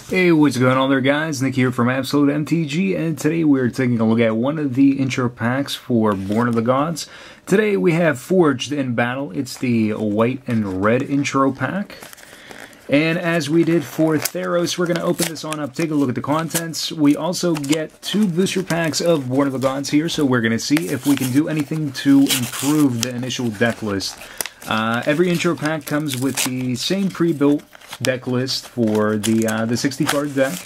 Hey, what's going on there, guys? Nick here from Absolute MTG, and today we're taking a look at one of the intro packs for Born of the Gods. Today we have Forged in Battle. It's the white and red intro pack. And as we did for Theros, we're going to open this on up, take a look at the contents. We also get 2 booster packs of Born of the Gods here, so we're going to see if we can do anything to improve the initial deck list. Every intro pack comes with the same pre-built deck list for the 60 card deck.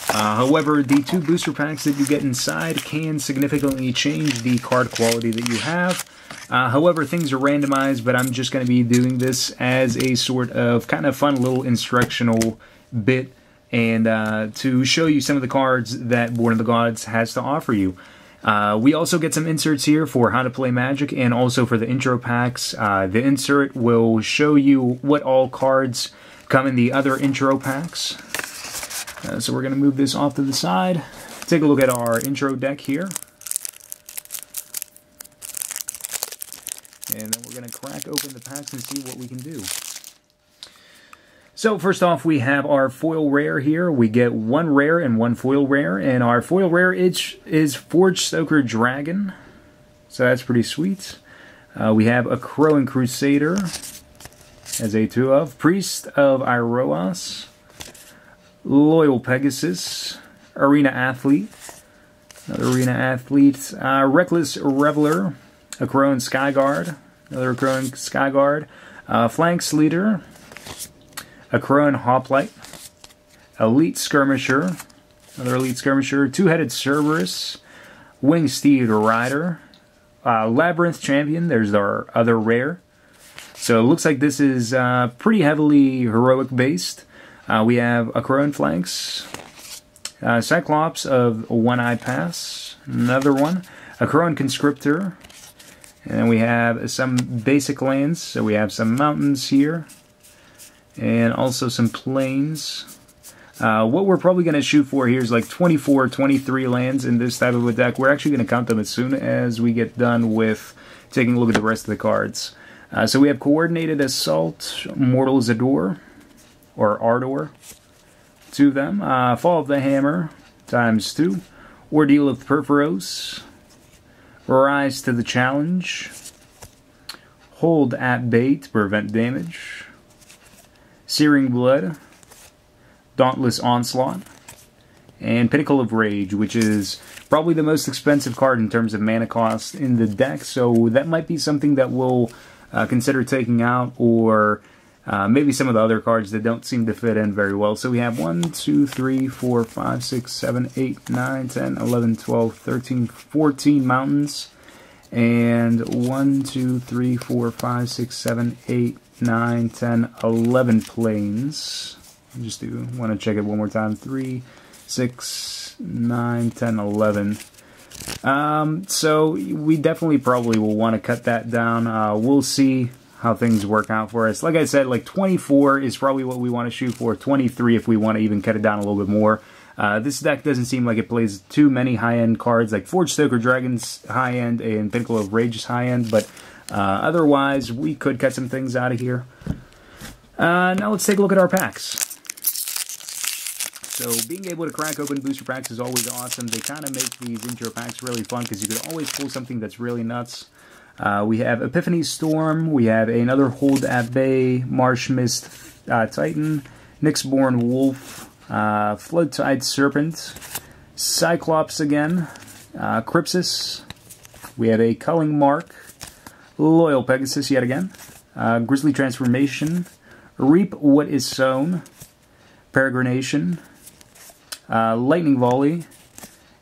However, the 2 booster packs that you get inside can significantly change the card quality that you have. However, things are randomized, but I'm just going to be doing this as a sort of kind of fun little instructional bit and to show you some of the cards that Born of the Gods has to offer you. We also get some inserts here for how to play Magic and also for the intro packs. The insert will show you what all cards come in the other intro packs. So we're going to move this off to the side. Take a look at our intro deck here. And then we're going to crack open the packs and see what we can do. So first off, we have our foil rare here. We get 1 rare and 1 foil rare. And our foil rare is Forgestoker Dragon. So that's pretty sweet. We have Akroan Crusader as a 2 of. Priest of Iroas. Loyal Pegasus. Arena Athlete. Another Arena Athlete. Reckless Reveler. Akroan Skyguard. Another Akroan Skyguard. Phalanx Leader. Akroan Hoplite, Elite Skirmisher, another Elite Skirmisher, Two-Headed Cerberus, Wingsteed Rider, Labyrinth Champion, there's our other rare. So it looks like this is pretty heavily heroic based. We have Akroan Phalanx, Cyclops of One Eye Pass, another one, Akroan Conscriptor, and then we have some basic lands, so we have some mountains here. And also some plains. What we're probably going to shoot for here is like 24, 23 lands in this type of a deck. We're actually going to count them as soon as we get done with taking a look at the rest of the cards. So we have Coordinated Assault, Mortal Ardor, or Ardor, 2 of them. Fall of the Hammer, ×2. Ordeal of Purphoros. Rise to the Challenge. Hold at Bay to prevent damage. Searing Blood, Dauntless Onslaught, and Pinnacle of Rage, which is probably the most expensive card in terms of mana cost in the deck, so that might be something that we'll consider taking out, or maybe some of the other cards that don't seem to fit in very well. So we have 1, 2, 3, 4, 5, 6, 7, 8, 9, 10, 11, 12, 13, 14 mountains, and 1, 2, 3, 4, 5, 6, 7, 8, 9, 10, 11 planes. I just want to check it one more time. 3, 6, 9, 10, 11. So we definitely probably will want to cut that down. We'll see how things work out for us. Like I said, like 24 is probably what we want to shoot for. 23 if we want to even cut it down a little bit more. This deck doesn't seem like it plays too many high-end cards. Like Forgestoker Dragon's high-end and Pinnacle of Rage is high-end, but otherwise, we could cut some things out of here. Now let's take a look at our packs. So being able to crack open booster packs is always awesome. They kind of make these intro packs really fun because you can always pull something that's really nuts. We have Epiphany Storm. We have another Hold at Bay, Marsh Mist Titan, Nyxborn Wolf, Floodtide Serpent, Cyclops again, Crypsis. We have a Culling Mark, Loyal Pegasus yet again, Grizzly Transformation, Reap What Is Sown, Peregrination, Lightning Volley,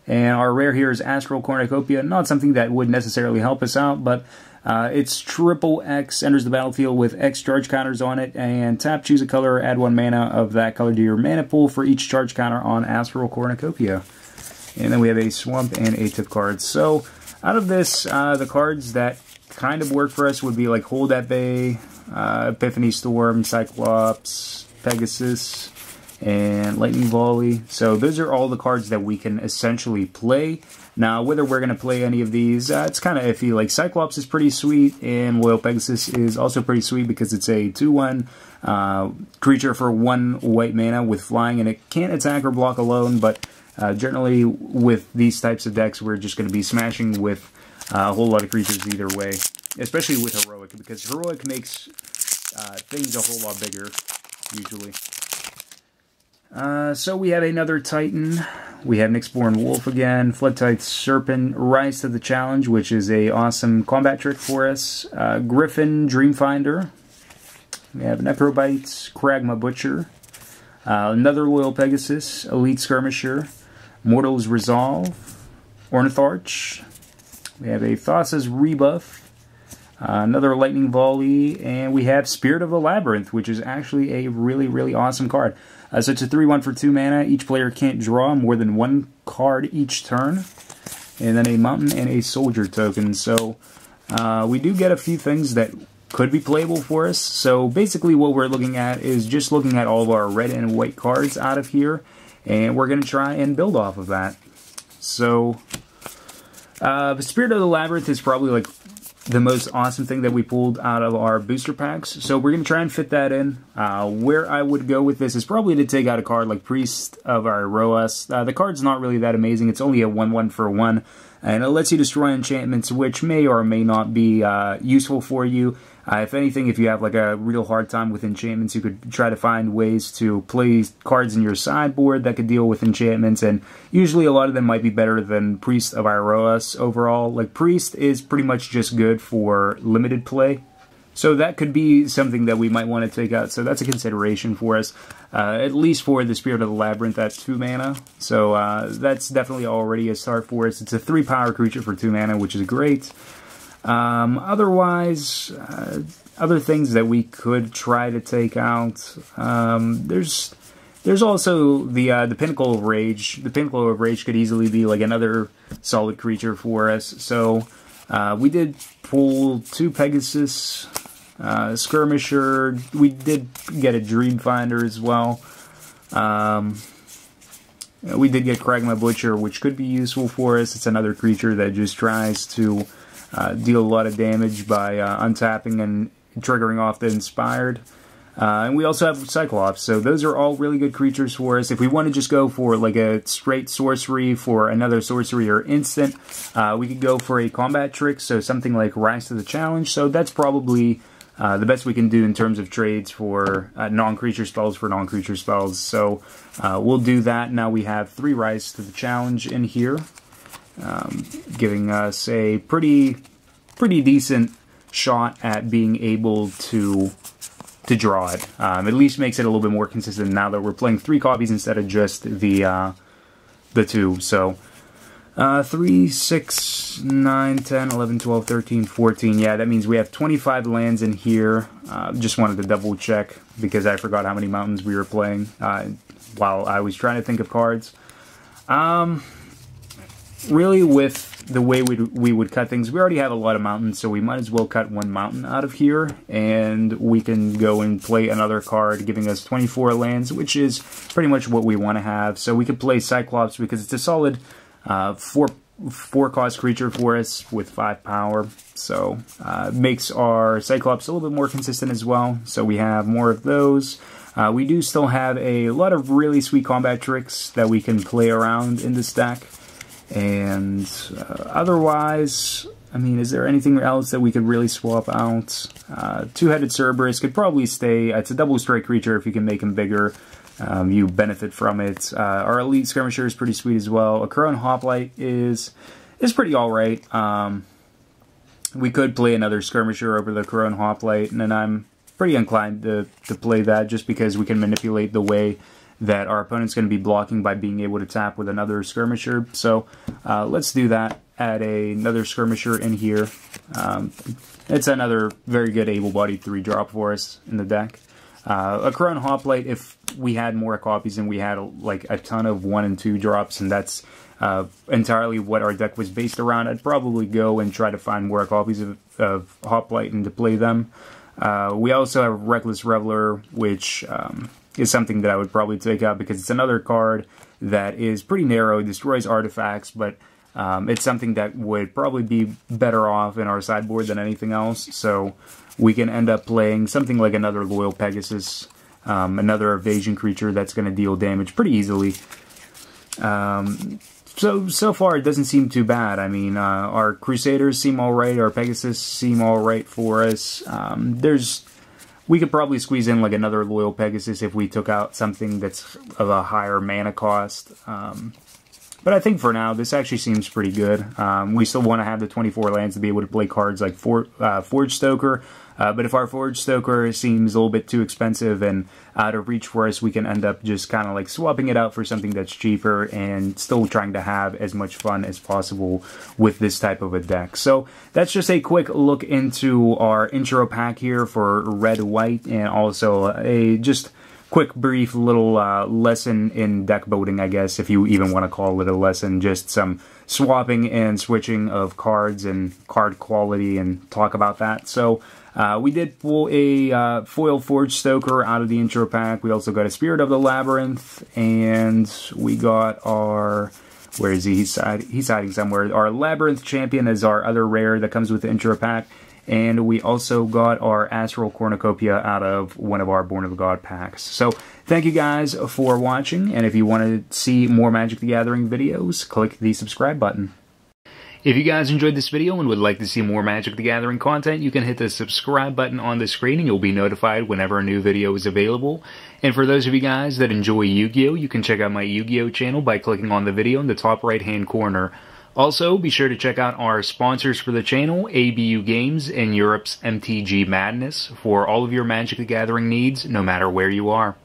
and our rare here is Astral Cornucopia. Not something that would necessarily help us out, but it's triple X, enters the battlefield with X charge counters on it, and tap, choose a color, add 1 mana of that color to your mana pool for each charge counter on Astral Cornucopia. And then we have a Swamp and a Tip card. So out of this, the cards that kind of work for us would be like Hold at Bay, Epiphany Storm, Cyclops, Pegasus, and Lightning Volley. So those are all the cards that we can essentially play. Now, whether we're going to play any of these, it's kind of iffy. Like, Cyclops is pretty sweet, and Loyal Pegasus is also pretty sweet because it's a 2/1 creature for 1 white mana with flying, and it can't attack or block alone, but generally with these types of decks, we're just going to be smashing with a whole lot of creatures either way, especially with Heroic, because Heroic makes things a whole lot bigger, usually. So we have another Titan. We have Nyxborn Wolf again, Floodtide Serpent, Rise to the Challenge, which is a awesome combat trick for us. Griffin Dreamfinder. We have Necrobite, Kragma Butcher. Another Loyal Pegasus, Elite Skirmisher, Mortal's Resolve, Ornitharch. We have a Thassa's Rebuff, another Lightning Volley, and we have Spirit of the Labyrinth, which is actually a really, really awesome card. So it's a 3/1 for 2 mana. Each player can't draw more than 1 card each turn. And then a Mountain and a Soldier token. So we do get a few things that could be playable for us. So basically what we're looking at is just looking at all of our red and white cards out of here. And we're going to try and build off of that. So the Spirit of the Labyrinth is probably like the most awesome thing that we pulled out of our booster packs. So we're going to try and fit that in. Where I would go with this is probably to take out a card like Priest of Iroas. The card's not really that amazing. It's only a 1/1 for 1. And it lets you destroy enchantments, which may or may not be useful for you. If anything, if you have like a real hard time with enchantments, you could try to find ways to play cards in your sideboard that could deal with enchantments, and usually a lot of them might be better than Priest of Iroas overall. Like, Priest is pretty much just good for limited play, so that could be something that we might want to take out, so that's a consideration for us, at least for the Spirit of the Labyrinth at 2 mana, so that's definitely already a start for us. It's a 3-power creature for 2 mana, which is great. Otherwise, other things that we could try to take out, there's also the Pinnacle of Rage. The Pinnacle of Rage could easily be like another solid creature for us. So we did pull 2 Pegasus, Skirmisher. We did get a Dreamfinder as well. We did get Kragma Butcher, which could be useful for us. It's another creature that just tries to deal a lot of damage by untapping and triggering off the Inspired. And we also have Cyclops, so those are all really good creatures for us. If we want to just go for like a straight sorcery for another sorcery or instant, we could go for a combat trick, so something like Rise to the Challenge. So that's probably the best we can do in terms of trades for non-creature spells for non-creature spells. So we'll do that. Now we have 3 Rise to the Challenge in here. Giving us a pretty decent shot at being able to draw it. At least makes it a little bit more consistent now that we're playing 3 copies instead of just the 2. So 3, 6, 9, 10, 11, 12, 13, 14. Yeah, that means we have 25 lands in here. Just wanted to double check because I forgot how many mountains we were playing while I was trying to think of cards. Really, with the way we would cut things, we already have a lot of mountains, so we might as well cut 1 mountain out of here, and we can go and play another card, giving us 24 lands, which is pretty much what we want to have. So we could play Cyclops because it's a solid 4-cost creature for us with 5 power, so makes our Cyclops a little bit more consistent as well, so we have more of those. We do still have a lot of really sweet combat tricks that we can play around in this deck. And otherwise, I mean, is there anything else that we could really swap out? Two-Headed Cerberus could probably stay. It's a double strike creature. If you can make him bigger, you benefit from it. Our Elite Skirmisher is pretty sweet as well. Akroan Hoplite is pretty alright. We could play another Skirmisher over the Akroan Hoplite, and then I'm pretty inclined to play that just because we can manipulate the way that our opponent's going to be blocking by being able to tap with another Skirmisher. So let's do that. Add another Skirmisher in here. It's another very good able-bodied 3-drop for us in the deck. Akroan Hoplite, if we had more copies and we had like a ton of 1 and 2 drops, and that's entirely what our deck was based around, I'd probably go and try to find more copies of Hoplite and to play them. We also have Reckless Reveler, which is something that I would probably take out because it's another card that is pretty narrow. It destroys artifacts, but it's something that would probably be better off in our sideboard than anything else. So we can end up playing something like another Loyal Pegasus, another evasion creature that's going to deal damage pretty easily. So far it doesn't seem too bad. I mean, our Crusaders seem alright, our Pegasus seem alright for us. We could probably squeeze in like another Loyal Pegasus if we took out something that's of a higher mana cost. But I think for now, this actually seems pretty good. We still want to have the 24 lands to be able to play cards like Forgestoker. But if our Forgestoker seems a little bit too expensive and out of reach for us, we can end up just kind of like swapping it out for something that's cheaper and still trying to have as much fun as possible with this type of a deck. So that's just a quick look into our intro pack here for Red White, and also a just quick brief little lesson in deck building, I guess, if you even want to call it a lesson. Just some swapping and switching of cards and card quality, and talk about that. So we did pull a foil Forgestoker out of the intro pack. We also got a Spirit of the Labyrinth, and we got our... where is he? He's hiding somewhere. Our Labyrinth Champion is our other rare that comes with the intro pack. And we also got our Astral Cornucopia out of one of our Born of the God packs. So, thank you guys for watching, and if you want to see more Magic the Gathering videos, click the subscribe button. If you guys enjoyed this video and would like to see more Magic the Gathering content, you can hit the subscribe button on the screen and you'll be notified whenever a new video is available. And for those of you guys that enjoy Yu-Gi-Oh!, you can check out my Yu-Gi-Oh! Channel by clicking on the video in the top right-hand corner. Also, be sure to check out our sponsors for the channel, ABU Games and Europe's MTG Madness, for all of your Magic the Gathering needs, no matter where you are.